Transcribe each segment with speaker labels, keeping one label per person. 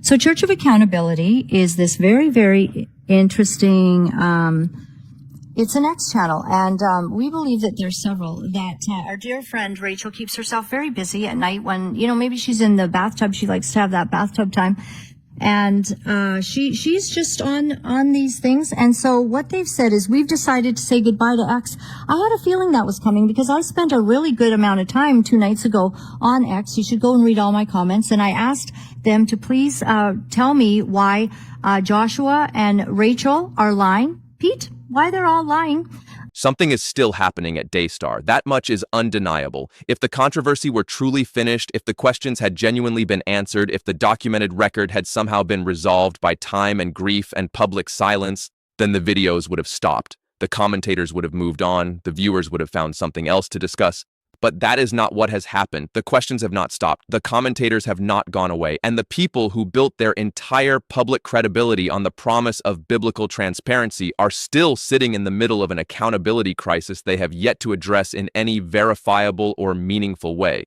Speaker 1: So Church of Accountability is this very, very interesting, it's an X channel, and we believe that there's several that our dear friend Rachel keeps herself very busy at night when, maybe she's in the bathtub. She likes to have that bathtub time. And she's just on these things. And so what they've said is we've decided to say goodbye to X. I had a feeling that was coming because I spent a really good amount of time 2 nights ago on X. You should go and read all my comments. And I asked them to please tell me why Joshua and Rachel are lying. Pete, why they're all lying.
Speaker 2: Something is still happening at Daystar. That much is undeniable. If the controversy were truly finished, if the questions had genuinely been answered, if the documented record had somehow been resolved by time and grief and public silence, then the videos would have stopped. The commentators would have moved on. The viewers would have found something else to discuss. But that is not what has happened. The questions have not stopped. The commentators have not gone away. And the people who built their entire public credibility on the promise of biblical transparency are still sitting in the middle of an accountability crisis they have yet to address in any verifiable or meaningful way.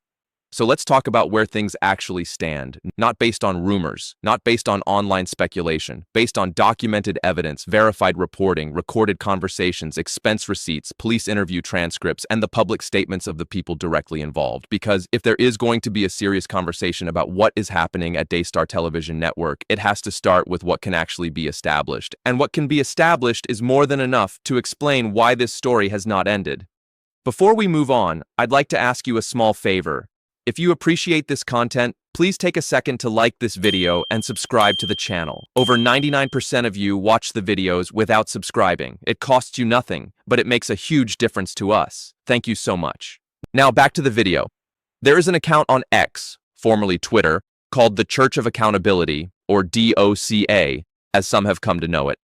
Speaker 2: So let's talk about where things actually stand, not based on rumors, not based on online speculation, based on documented evidence, verified reporting, recorded conversations, expense receipts, police interview transcripts, and the public statements of the people directly involved. Because if there is going to be a serious conversation about what is happening at Daystar Television Network, it has to start with what can actually be established. And what can be established is more than enough to explain why this story has not ended. Before we move on, I'd like to ask you a small favor. If you appreciate this content, please take a second to like this video and subscribe to the channel. Over 99% of you watch the videos without subscribing. It costs you nothing, but it makes a huge difference to us. Thank you so much. Now back to the video. There is an account on X, formerly Twitter, called the Church of Accountability, or DOCA, as some have come to know it.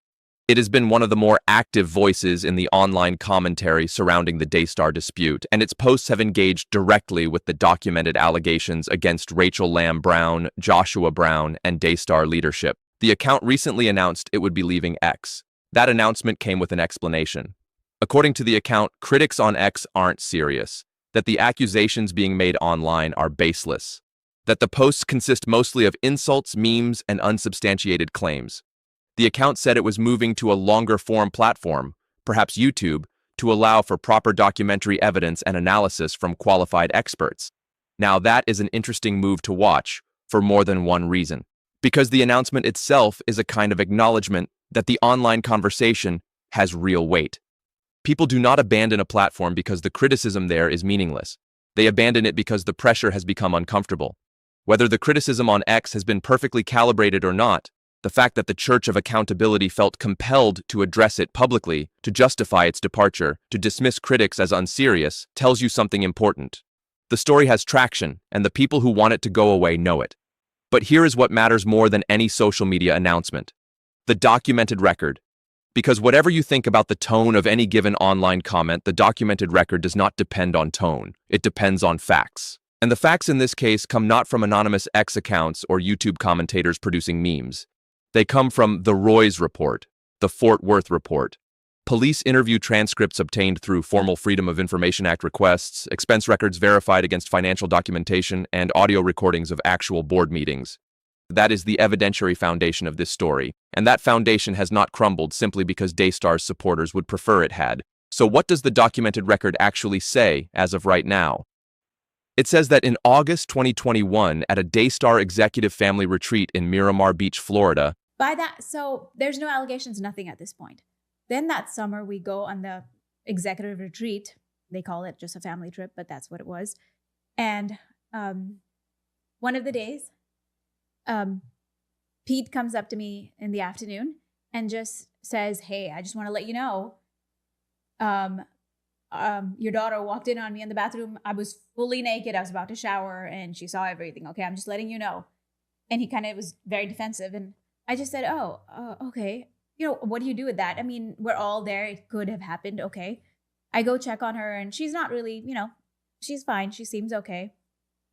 Speaker 2: It has been one of the more active voices in the online commentary surrounding the Daystar dispute, and its posts have engaged directly with the documented allegations against Rachel Lamb Brown, Joshua Brown, and Daystar leadership. The account recently announced it would be leaving X. That announcement came with an explanation. According to the account, critics on X aren't serious, that the accusations being made online are baseless, that the posts consist mostly of insults, memes, and unsubstantiated claims. The account said it was moving to a longer-form platform, perhaps YouTube, to allow for proper documentary evidence and analysis from qualified experts. Now that is an interesting move to watch, for more than one reason. Because the announcement itself is a kind of acknowledgement that the online conversation has real weight. People do not abandon a platform because the criticism there is meaningless. They abandon it because the pressure has become uncomfortable. Whether the criticism on X has been perfectly calibrated or not, the fact that the Church of Accountability felt compelled to address it publicly, to justify its departure, to dismiss critics as unserious, tells you something important. The story has traction, and the people who want it to go away know it. But here is what matters more than any social media announcement: the documented record. Because whatever you think about the tone of any given online comment, the documented record does not depend on tone. It depends on facts. And the facts in this case come not from anonymous X accounts or YouTube commentators producing memes. They come from the Roy's Report, the Fort Worth Report, police interview transcripts obtained through formal Freedom of Information Act requests, expense records verified against financial documentation, and audio recordings of actual board meetings. That is the evidentiary foundation of this story, and that foundation has not crumbled simply because Daystar's supporters would prefer it had. So what does the documented record actually say as of right now? It says that in August 2021, at a Daystar executive family retreat in Miramar Beach, Florida.
Speaker 3: So there's no allegations, nothing at this point. Then that summer, we go on the executive retreat. They call it just a family trip, but that's what it was. And one of the days, Pete comes up to me in the afternoon and just says, "Hey, I just want to let you know, your daughter walked in on me in the bathroom. I was fully naked. I was about to shower and she saw everything. Okay, I'm just letting you know." And he kind of was very defensive. And I just said, "Oh, okay. What do you do with that? I mean, we're all there. It could have happened. Okay." I go check on her and she's not really, she's fine. She seems okay.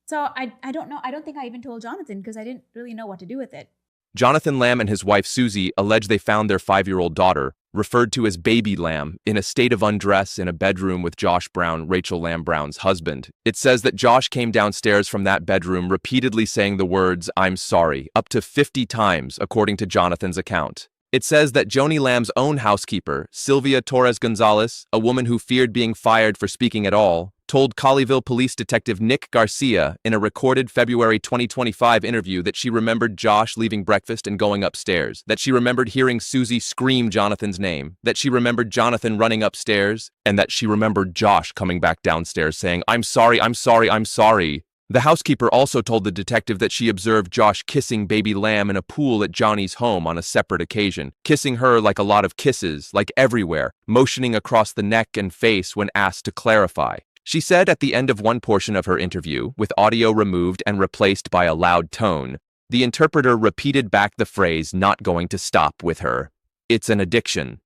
Speaker 3: So I don't know. I don't think I even told Jonathan because I didn't really know what to do with it.
Speaker 2: Jonathan Lamb and his wife Suzy allege they found their 5-year-old daughter, referred to as Baby Lamb, in a state of undress in a bedroom with Josh Brown, Rachel Lamb Brown's husband. It says that Josh came downstairs from that bedroom repeatedly saying the words, "I'm sorry," up to 50 times, according to Jonathan's account. It says that Joni Lamb's own housekeeper, Silvia Torres Gonzalez, a woman who feared being fired for speaking at all, told Colleyville Police Detective Nick Garcia in a recorded February 2025 interview that she remembered Josh leaving breakfast and going upstairs, that she remembered hearing Suzy scream Jonathan's name, that she remembered Jonathan running upstairs, and that she remembered Josh coming back downstairs saying, "I'm sorry, I'm sorry, I'm sorry." The housekeeper also told the detective that she observed Josh kissing Baby Lamb in a pool at Johnny's home on a separate occasion, kissing her like a lot of kisses, like everywhere, motioning across the neck and face when asked to clarify. She said at the end of one portion of her interview, with audio removed and replaced by a loud tone, the interpreter repeated back the phrase, "not going to stop with her. It's an addiction."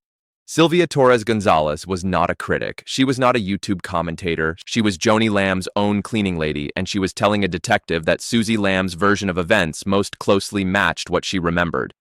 Speaker 2: Silvia Torres Gonzalez was not a critic. She was not a YouTube commentator. She was Joni Lamb's own cleaning lady, and she was telling a detective that Suzy Lamb's version of events most closely matched what she remembered.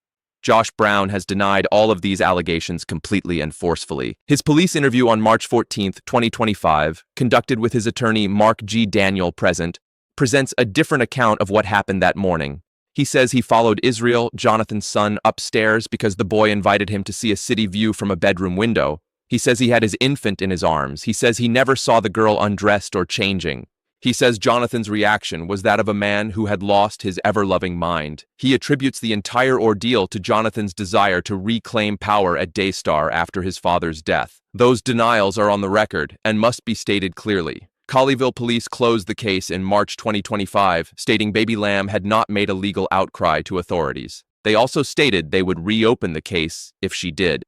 Speaker 2: Josh Brown has denied all of these allegations completely and forcefully. His police interview on March 14, 2025, conducted with his attorney Mark G. Daniel present, presents a different account of what happened that morning. He says he followed Israel, Jonathan's son, upstairs because the boy invited him to see a city view from a bedroom window. He says he had his infant in his arms. He says he never saw the girl undressed or changing. He says Jonathan's reaction was that of a man who had lost his ever-loving mind. He attributes the entire ordeal to Jonathan's desire to reclaim power at Daystar after his father's death. Those denials are on the record and must be stated clearly. Colleyville Police closed the case in March 2025, stating Baby Lamb had not made a legal outcry to authorities. They also stated they would reopen the case if she did.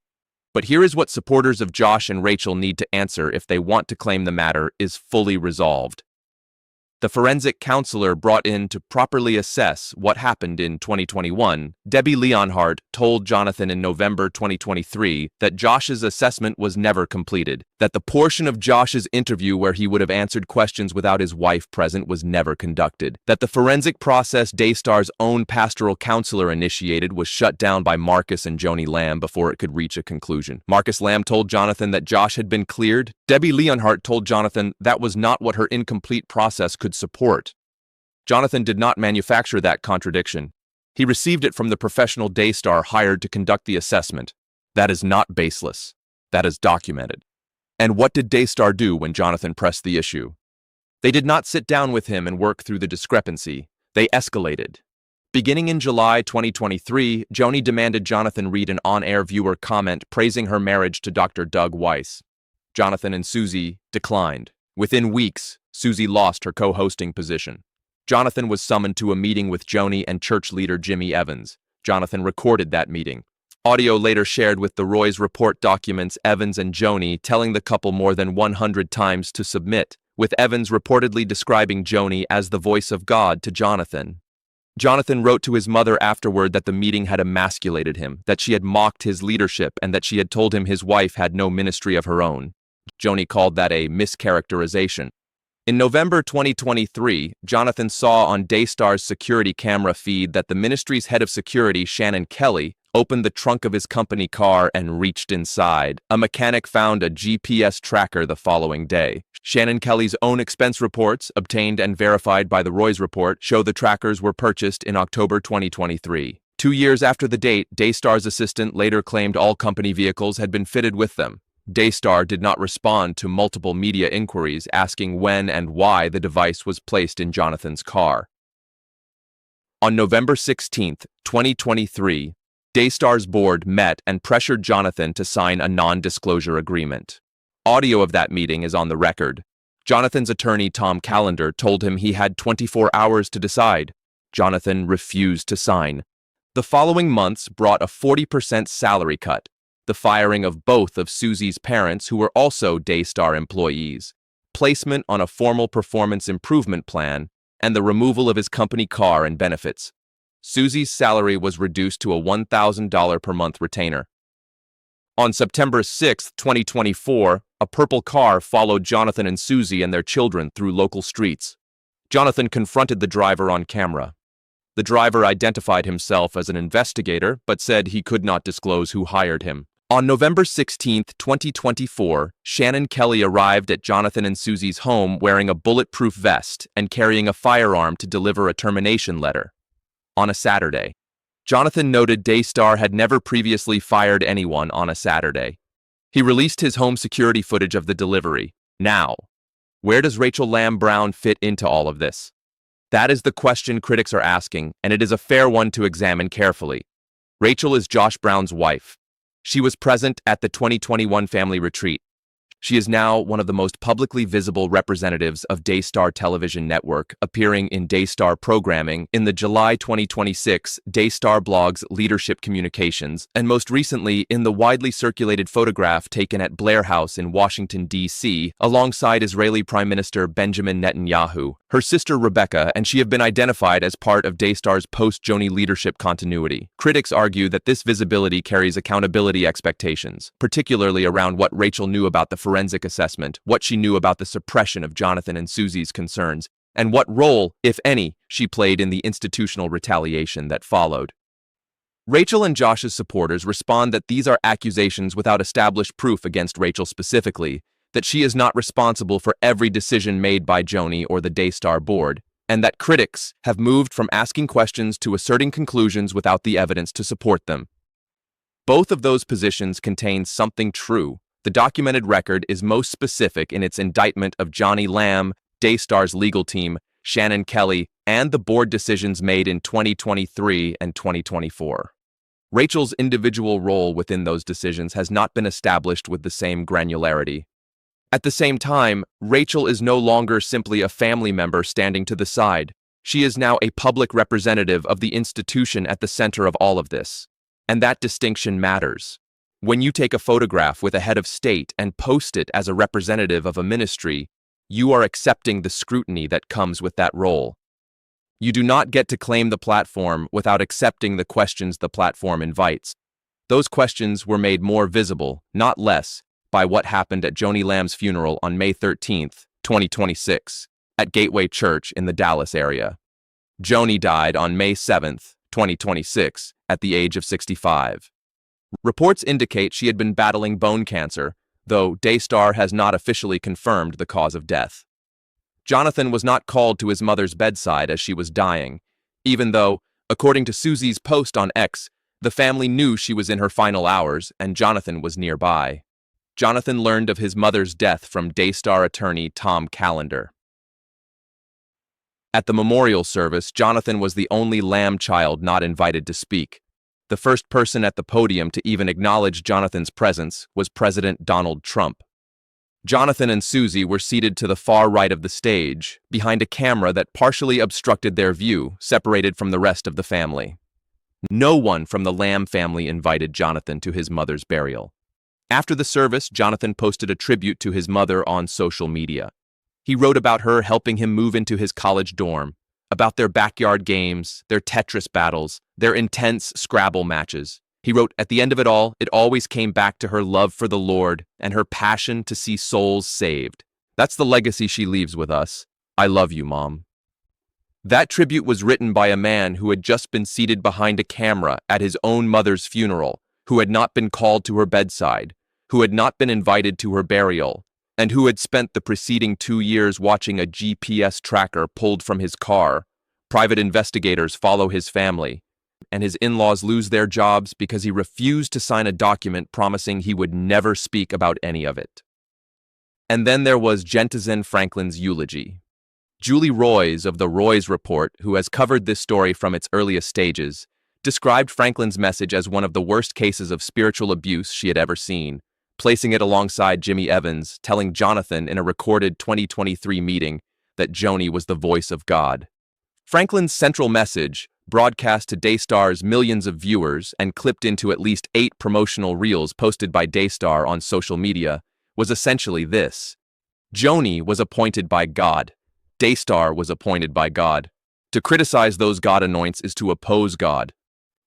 Speaker 2: But here is what supporters of Josh and Rachel need to answer if they want to claim the matter is fully resolved. The forensic counselor brought in to properly assess what happened in 2021, Debbie Leonhardt, told Jonathan in November 2023 that Josh's assessment was never completed, that the portion of Josh's interview where he would have answered questions without his wife present was never conducted, that the forensic process Daystar's own pastoral counselor initiated was shut down by Marcus and Joni Lamb before it could reach a conclusion. Marcus Lamb told Jonathan that Josh had been cleared. Debbie Leonhardt told Jonathan that was not what her incomplete process could support. Jonathan did not manufacture that contradiction. He received it from the professional Daystar hired to conduct the assessment. That is not baseless. That is documented. And what did Daystar do when Jonathan pressed the issue? They did not sit down with him and work through the discrepancy. They escalated. Beginning in July 2023, Joni demanded Jonathan read an on-air viewer comment praising her marriage to Dr. Doug Weiss. Jonathan and Suzy declined. Within weeks, Suzy lost her co-hosting position. Jonathan was summoned to a meeting with Joni and church leader Jimmy Evans. Jonathan recorded that meeting. Audio later shared with the Roy's report documents Evans and Joni telling the couple more than 100 times to submit, with Evans reportedly describing Joni as the voice of God to Jonathan. Jonathan wrote to his mother afterward that the meeting had emasculated him, that she had mocked his leadership, and that she had told him his wife had no ministry of her own. Joni called that a mischaracterization. In November 2023, Jonathan saw on Daystar's security camera feed that the ministry's head of security, Shannon Kelly, opened the trunk of his company car and reached inside. A mechanic found a GPS tracker the following day. Shannon Kelly's own expense reports, obtained and verified by the Roy's report, show the trackers were purchased in October 2023. 2 years after the date, Daystar's assistant later claimed all company vehicles had been fitted with them. Daystar did not respond to multiple media inquiries asking when and why the device was placed in Jonathan's car. On November 16, 2023, Daystar's board met and pressured Jonathan to sign a non-disclosure agreement. Audio of that meeting is on the record. Jonathan's attorney, Tom Callender, told him he had 24 hours to decide. Jonathan refused to sign. The following months brought a 40% salary cut, the firing of both of Suzy's parents who were also Daystar employees, placement on a formal performance improvement plan, and the removal of his company car and benefits. Suzy's salary was reduced to a $1,000 per month retainer. On September 6, 2024, a purple car followed Jonathan and Suzy and their children through local streets. Jonathan confronted the driver on camera. The driver identified himself as an investigator, but said he could not disclose who hired him. On November 16, 2024, Shannon Kelly arrived at Jonathan and Suzy's home wearing a bulletproof vest and carrying a firearm to deliver a termination letter. On a Saturday. Jonathan noted Daystar had never previously fired anyone on a Saturday. He released his home security footage of the delivery. Now, where does Rachel Lamb Brown fit into all of this? That is the question critics are asking, and it is a fair one to examine carefully. Rachel is Josh Brown's wife. She was present at the 2021 family retreat. She is now one of the most publicly visible representatives of Daystar television network, appearing in Daystar programming in the July 2026 Daystar blog's Leadership Communications, and most recently in the widely circulated photograph taken at Blair House in Washington, D.C., alongside Israeli Prime Minister Benjamin Netanyahu, her sister Rebecca, and she have been identified as part of Daystar's post-Joni leadership continuity. Critics argue that this visibility carries accountability expectations, particularly around what Rachel knew about the forensic assessment, what she knew about the suppression of Jonathan and Suzy's concerns, and what role, if any, she played in the institutional retaliation that followed. Rachel and Josh's supporters respond that these are accusations without established proof against Rachel specifically, that she is not responsible for every decision made by Joni or the Daystar board, and that critics have moved from asking questions to asserting conclusions without the evidence to support them. Both of those positions contain something true. The documented record is most specific in its indictment of Joni Lamb, Daystar's legal team, Shannon Kelly, and the board decisions made in 2023 and 2024. Rachel's individual role within those decisions has not been established with the same granularity. At the same time, Rachel is no longer simply a family member standing to the side. She is now a public representative of the institution at the center of all of this. And that distinction matters. When you take a photograph with a head of state and post it as a representative of a ministry, you are accepting the scrutiny that comes with that role. You do not get to claim the platform without accepting the questions the platform invites. Those questions were made more visible, not less, by what happened at Joni Lamb's funeral on May 13, 2026, at Gateway Church in the Dallas area. Joni died on May 7, 2026, at the age of 65. Reports indicate she had been battling bone cancer, though Daystar has not officially confirmed the cause of death. Jonathan was not called to his mother's bedside as she was dying, even though, according to Suzy's post on X, the family knew she was in her final hours and Jonathan was nearby. Jonathan learned of his mother's death from Daystar attorney Tom Callender. At the memorial service, Jonathan was the only Lamb child not invited to speak. The first person at the podium to even acknowledge Jonathan's presence was President Donald Trump. Jonathan and Suzy were seated to the far right of the stage, behind a camera that partially obstructed their view, separated from the rest of the family. No one from the Lamb family invited Jonathan to his mother's burial. After the service, Jonathan posted a tribute to his mother on social media. He wrote about her helping him move into his college dorm, about their backyard games, their Tetris battles, their intense Scrabble matches. He wrote, at the end of it always came back to her love for the Lord and her passion to see souls saved. That's the legacy she leaves with us. I love you, Mom. That tribute was written by a man who had just been seated behind a camera at his own mother's funeral, who had not been called to her bedside, who had not been invited to her burial, and who had spent the preceding 2 years watching a GPS tracker pulled from his car. Private investigators follow his family, and his in-laws lose their jobs because he refused to sign a document promising he would never speak about any of it. And then there was Jentezen Franklin's eulogy. Julie Roys of the Roys Report, who has covered this story from its earliest stages, described Franklin's message as one of the worst cases of spiritual abuse she had ever seen, placing it alongside Jimmy Evans, telling Jonathan in a recorded 2023 meeting that Joni was the voice of God. Franklin's central message, broadcast to Daystar's millions of viewers and clipped into at least 8 promotional reels posted by Daystar on social media, was essentially this: Joni was appointed by God. Daystar was appointed by God. To criticize those God anoints is to oppose God.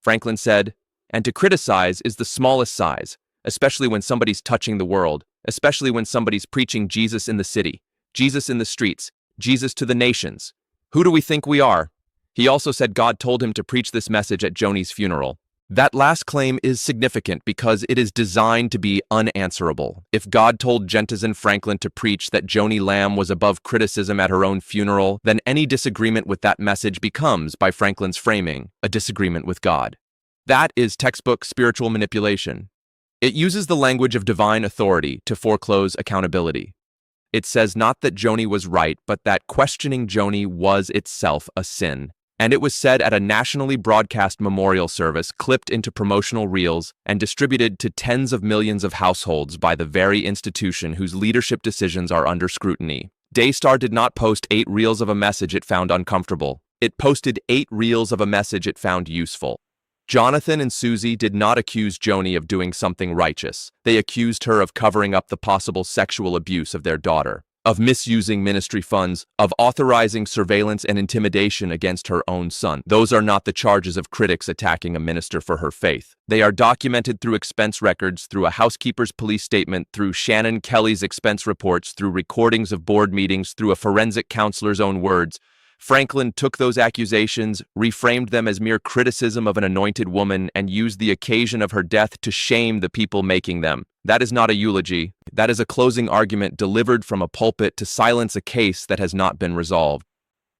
Speaker 2: Franklin said, and to criticize is the smallest size, especially when somebody's touching the world, especially when somebody's preaching Jesus in the city, Jesus in the streets, Jesus to the nations. Who do we think we are? He also said God told him to preach this message at Joni's funeral. That last claim is significant because it is designed to be unanswerable. If God told Jentezen Franklin to preach that Joni Lamb was above criticism at her own funeral, then any disagreement with that message becomes, by Franklin's framing, a disagreement with God. That is textbook spiritual manipulation. It uses the language of divine authority to foreclose accountability. It says not that Joni was right, but that questioning Joni was itself a sin. And it was said at a nationally broadcast memorial service clipped into promotional reels and distributed to tens of millions of households by the very institution whose leadership decisions are under scrutiny. Daystar did not post 8 reels of a message it found uncomfortable. It posted 8 reels of a message it found useful. Jonathan and Suzy did not accuse Joni of doing something righteous. They accused her of covering up the possible sexual abuse of their daughter, of misusing ministry funds, of authorizing surveillance and intimidation against her own son. Those are not the charges of critics attacking a minister for her faith. They are documented through expense records, through a housekeeper's police statement, through Shannon Kelly's expense reports, through recordings of board meetings, through a forensic counselor's own words. Franklin took those accusations, reframed them as mere criticism of an anointed woman, and used the occasion of her death to shame the people making them. That is not a eulogy. That is a closing argument delivered from a pulpit to silence a case that has not been resolved.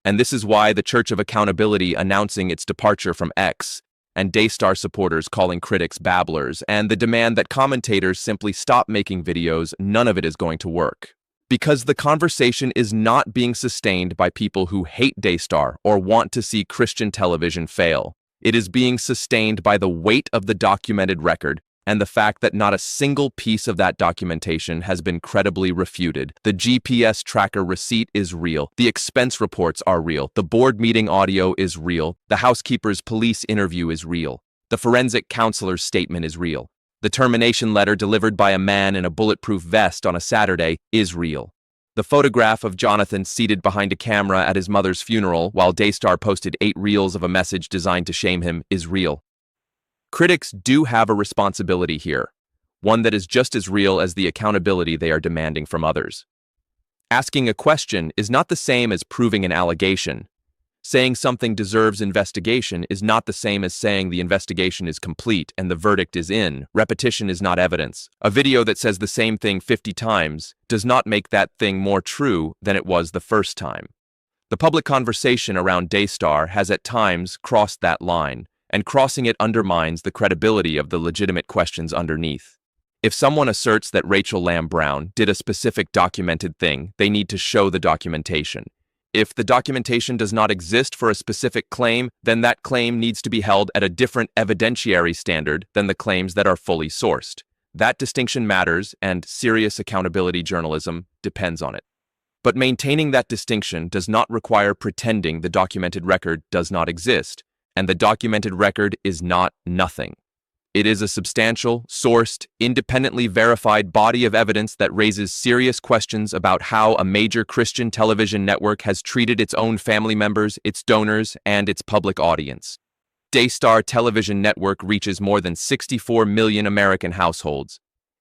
Speaker 2: And this is why the Church of Accountability announcing its departure from X, and Daystar supporters calling critics babblers, and the demand that commentators simply stop making videos, none of it is going to work. Because the conversation is not being sustained by people who hate Daystar or want to see Christian television fail. It is being sustained by the weight of the documented record and the fact that not a single piece of that documentation has been credibly refuted. The GPS tracker receipt is real. The expense reports are real. The board meeting audio is real. The housekeeper's police interview is real. The forensic counselor's statement is real. The termination letter delivered by a man in a bulletproof vest on a Saturday is real. The photograph of Jonathan seated behind a camera at his mother's funeral while Daystar posted 8 reels of a message designed to shame him is real. Critics do have a responsibility here, one that is just as real as the accountability they are demanding from others. Asking a question is not the same as proving an allegation. Saying something deserves investigation is not the same as saying the investigation is complete and the verdict is in. Repetition is not evidence. A video that says the same thing 50 times does not make that thing more true than it was the first time. The public conversation around Daystar has at times crossed that line, and crossing it undermines the credibility of the legitimate questions underneath. If someone asserts that Rachel Lamb Brown did a specific documented thing, they need to show the documentation. If the documentation does not exist for a specific claim, then that claim needs to be held at a different evidentiary standard than the claims that are fully sourced. That distinction matters, and serious accountability journalism depends on it. But maintaining that distinction does not require pretending the documented record does not exist, and the documented record is not nothing. It is a substantial, sourced, independently verified body of evidence that raises serious questions about how a major Christian television network has treated its own family members, its donors, and its public audience. Daystar Television Network reaches more than 64 million American households.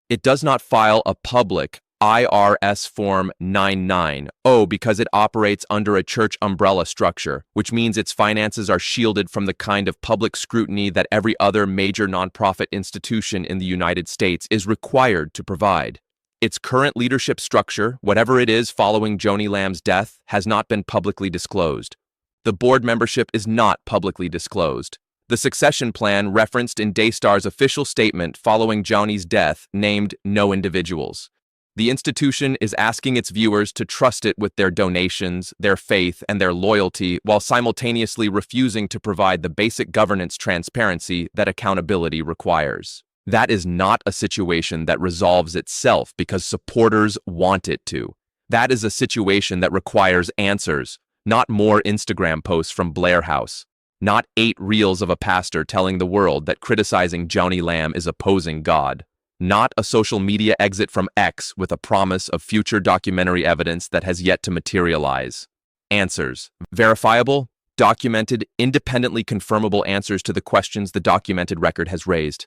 Speaker 2: It does not file a public IRS Form 990 because it operates under a church umbrella structure, which means its finances are shielded from the kind of public scrutiny that every other major nonprofit institution in the United States is required to provide. Its current leadership structure, whatever it is following Joni Lamb's death, has not been publicly disclosed. The board membership is not publicly disclosed. The succession plan referenced in Daystar's official statement following Joni's death named no individuals. The institution is asking its viewers to trust it with their donations, their faith, and their loyalty, while simultaneously refusing to provide the basic governance transparency that accountability requires. That is not a situation that resolves itself because supporters want it to. That is a situation that requires answers, not more Instagram posts from Blair House, not 8 reels of a pastor telling the world that criticizing Joni Lamb is opposing God. Not a social media exit from X with a promise of future documentary evidence that has yet to materialize. Answers. Verifiable, documented, independently confirmable answers to the questions the documented record has raised.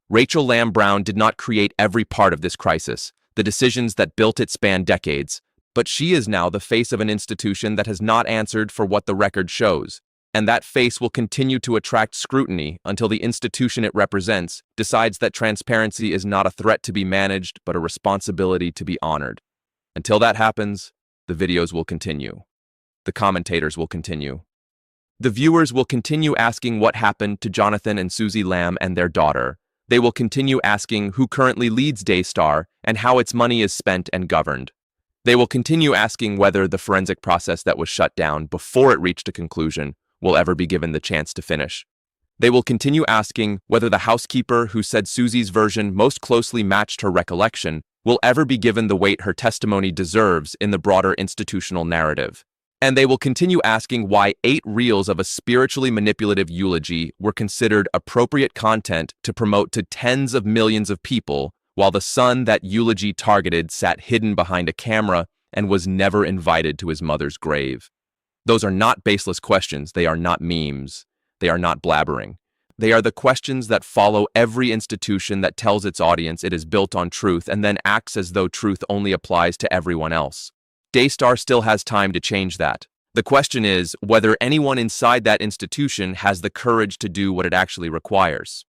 Speaker 2: Rachel Lamb Brown did not create every part of this crisis. The decisions that built it span decades. But she is now the face of an institution that has not answered for what the record shows. and that face will continue to attract scrutiny until the institution it represents decides that transparency is not a threat to be managed, but a responsibility to be honored. Until that happens, the videos will continue. The commentators will continue. The viewers will continue asking what happened to Jonathan and Suzy Lamb and their daughter. They will continue asking who currently leads Daystar and how its money is spent and governed. They will continue asking whether the forensic process that was shut down before it reached a conclusion will ever be given the chance to finish. They will continue asking whether the housekeeper who said Suzy's version most closely matched her recollection will ever be given the weight her testimony deserves in the broader institutional narrative. And they will continue asking why 8 reels of a spiritually manipulative eulogy were considered appropriate content to promote to tens of millions of people, while the son that eulogy targeted sat hidden behind a camera and was never invited to his mother's grave. Those are not baseless questions. They are not memes. They are not blabbering. They are the questions that follow every institution that tells its audience it is built on truth and then acts as though truth only applies to everyone else. Daystar still has time to change that. The question is whether anyone inside that institution has the courage to do what it actually requires.